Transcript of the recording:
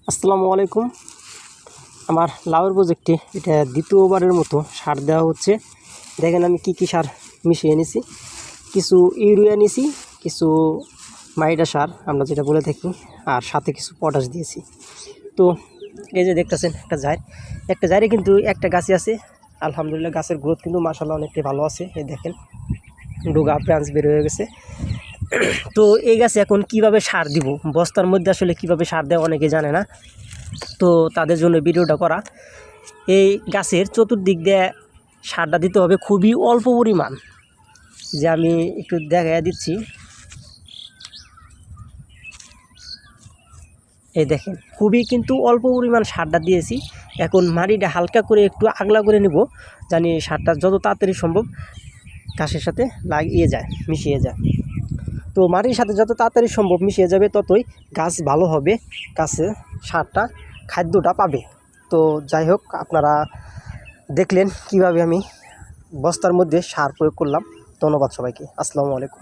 আসসালামু আলাইকুম। আমার লাউয়ের প্রজেক্টে এটা দ্বিতীয়বারের মতো সার দেওয়া হচ্ছে। দেখেন আমি কি সার মিশিয়ে নিছি। কিছু ইউরিয়া নিছি, কিছু মাইডা সার আমরা যেটা বলে থাকি, আর সাথে কিছু পটাশ দিয়েছি। তো এই যে দেখতেছেন একটা জারে কিন্তু একটা গাছে আছে। আলহামদুলিল্লাহ গাছের গ্রোথ কিন্তু মাশাআল্লাহ অনেকটাই ভালো আছে। এই দেখেন ডোগা ব্রাঞ্চ বের হয়ে গেছে। তো এই গাছে এখন কিভাবে সার দিব, বস্তার মধ্যে আসলে কিভাবে সার দেয় অনেকে জানে না। তো তাদের জন্য ভিডিওটা করা। এই গাছের চতুর্দিক দিয়ে সারটা দিতে হবে খুবই অল্প পরিমাণ, যে আমি একটু দেখাইয়া দিচ্ছি। এই দেখেন খুবই কিন্তু অল্প পরিমাণ সারটা দিয়েছি। এখন মাটিটা হালকা করে একটু আগলা করে নেব, জানি সারটা যত তাড়াতাড়ি সম্ভব ঘাসের সাথে লাগিয়ে যায়, মিশিয়ে যায়। তো মাটির সাথে যত তাড়াতাড়ি সম্ভব মিশিয়ে যাবে ততই গাছ ভালো হবে, গাছে সারটা খাদ্যটা পাবে। তো যাই হোক, আপনারা দেখলেন কিভাবে আমি বস্তার মধ্যে সার প্রয়োগ করলাম। ধন্যবাদ সবাইকে। আসসালামু আলাইকুম।